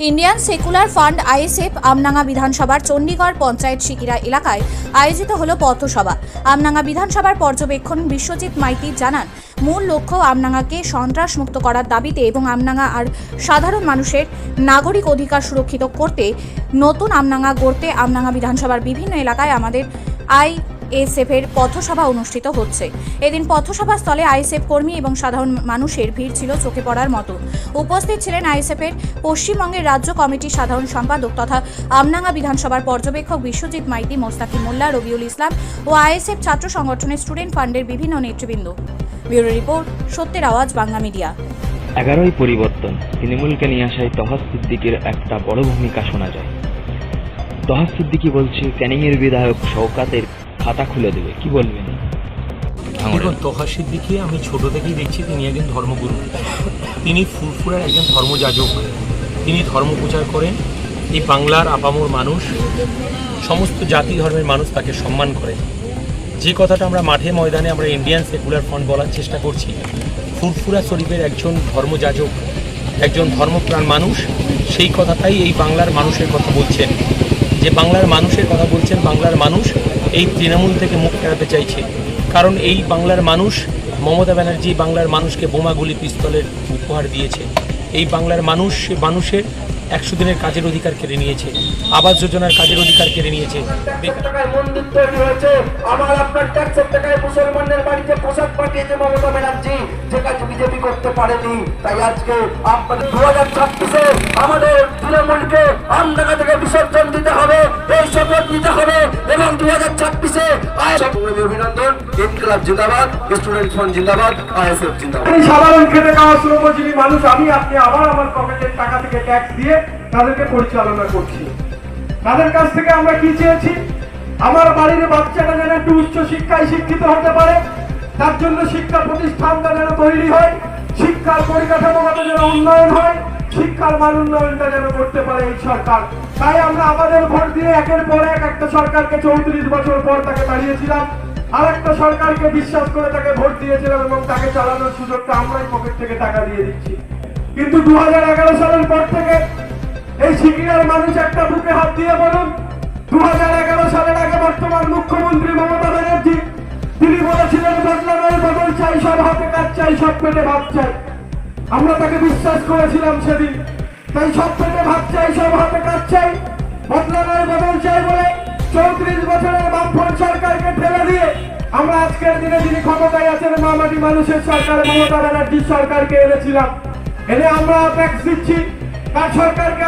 Indian secular fund ISF আমনাঙ্গা বিধানসভার চণ্ডীগড় পঞ্চায়েত শিকিরা এলাকায় আয়োজিত হলো পথসভা। আমনাঙ্গা বিধানসভার পর্যবেক্ষণ বিশ্বজিৎ মাইতি জানান, মূল লক্ষ্য আমনাঙ্গাকে সন্ত্রাসমুক্ত করার দাবিতে এবং আমনাঙ্গা আর সাধারণ মানুষের নাগরিক অধিকার সুরক্ষিত করতে নতুন আমনাঙ্গা গড়তে আমনাঙ্গা বিধানসভার বিভিন্ন এলাকায় আমাদের আইএসএফের পথসভা অনুষ্ঠিত হচ্ছে। এদিন পথসভা স্থলে আইএসএফ কর্মী এবং সাধারণ মানুষের ভিড় ছিল চোখে পড়ার মতো। উপস্থিত ছিলেন আইএসএফের পশ্চিমবঙ্গের রাজ্য কমিটির সাধারণ সম্পাদক তথা আমনাঙ্গা বিধানসভার পর্যবেক্ষক বিশ্বজিৎ মাইতি, মোস্তাকি মোল্লা, রবিউল ইসলাম ও আইএসএফ ছাত্র সংগঠনের স্টুডেন্ট ফান্ডের বিভিন্ন নেতৃবৃন্দ। ব্যুরো রিপোর্ট, সত্যের আওয়াজ, বাংলা মিডিয়া। 11ই পরিবর্তন তৃণমূলকে নিয়ে আসায় তহাস সিদ্দিকীর একটা বড় ভূমিকা শোনা যায়। তহাস সিদ্দিকী বলছে ক্যানিংয়ের বিধায়ক শওকাতের খাতা খুলে দেবে, কি বলবেন? দেখুন, তহাস সিদ্দিকী আমি ছোট থেকেই দেখছি তিনি একজন ধর্মগুরু, তিনি ফুরফুরার একজন ধর্মযাজক, তিনি ধর্ম প্রচার করেন। এই বাংলার আপামর মানুষ, সমস্ত জাতি ধর্মের মানুষ তাকে সম্মান করে। যে কথাটা আমরা মাঠে ময়দানে আমরা ইন্ডিয়ান সেকুলার ফান্ড বলার চেষ্টা করছি, ফুরফুরা শরীফের একজন ধর্মযাজক, একজন ধর্মপ্রাণ মানুষ, সেই কথাটাই এই বাংলার মানুষের কথা বলছেন। যে বাংলার মানুষের কথা বলছেন, বাংলার মানুষ এই তৃণমূল থেকে মুখ ফেরাতে চাইছে। কারণ এই বাংলার মানুষ, মমতা ব্যানার্জি বাংলার মানুষকে বোমাগুলি পিস্তলের উপহার দিয়েছে। এই বাংলার মানুষ মানুষের 100 দিনের কাজের অধিকার কেড়ে নিয়েছে, আবাস যোজনার কাজের অধিকার কেড়ে নিয়েছে। মন্দির তৈরি হয়েছে, আমার আপনার ট্যাক্সের টাকায় মুসলমানদের বাড়িতে পোশাক পাঠিয়েছে মমতা ব্যানার্জি, যে কাজ বিজেপি করতে পারেনি। তাই আজকে আপনাদের 2026-এ আমাদের তৃণমূলকে আমনাঙ্গা থেকে বিসর্জন দিতে হবে, এই শপথ নিতে হবে এবং 2026-এ অভিনন্দন। ইনকলাব জিন্দাবাদ, স্টুডেন্ট ফ্রন্ট জিন্দাবাদ, আইএসএফ জিন্দাবাদ। সাধারণ খেটে খাওয়া শ্রমজীবী মানুষ, আপনি আবার আমার পকেটের টাকা থেকে ট্যাক্স দিয়ে তাদেরকে পরিচালনা করছি। তাদের কাছ থেকে আমরা কি চেয়েছি? আমার বাড়ির বাচ্চাটা যেন একটু উচ্চ শিক্ষায় শিক্ষিত হতে পারে, তার জন্য শিক্ষা প্রতিষ্ঠানটা যেন তৈরি হয়, শিক্ষার পরিকাঠামোগত যেন উন্নয়ন হয়, শিক্ষার মান উন্নয়নটা যেন করতে পারে এই সরকার। তাই আমরা আমাদের ভোট দিয়ে একের পর এক একটা সরকারকে 34 বছর পর তাকে দাঁড়িয়েছিলাম, আর একটা সরকারকে বিশ্বাস করে তাকে ভোট দিয়েছিলাম এবং তাকে চালানোর সুযোগটা আমরাই পকেট থেকে টাকা দিয়ে দিচ্ছি। কিন্তু 2011 সালের পর থেকে এই শিকিরার মানুষ একটা বুকে হাত দিয়ে বলুন, 2011 সালের আগে বর্তমান মুখ্যমন্ত্রী মমতা ব্যানার্জি তিনি বলেছিলেন বদলানোর বদল চাই, সব হাতে কাজ চাই, সব পেটে ভাত চাই। আমরা তাকে বিশ্বাস করেছিলাম সেদিন। তাই সব পেটে ভাত চাই, সব হাতে কাজ চাই, বদলানোর বদল চাই বলে 34 বছরের বামফ্রন্ট সরকারকে ঠেলে দিয়ে আমরা আজকের দিনে যিনি ক্ষমতায় আছেন মামাটি মানুষের সরকার মমতা ব্যানার্জির সরকারকে এনেছিলাম। এনে আমরা ট্যাক্স দিচ্ছি, তার সরকারকে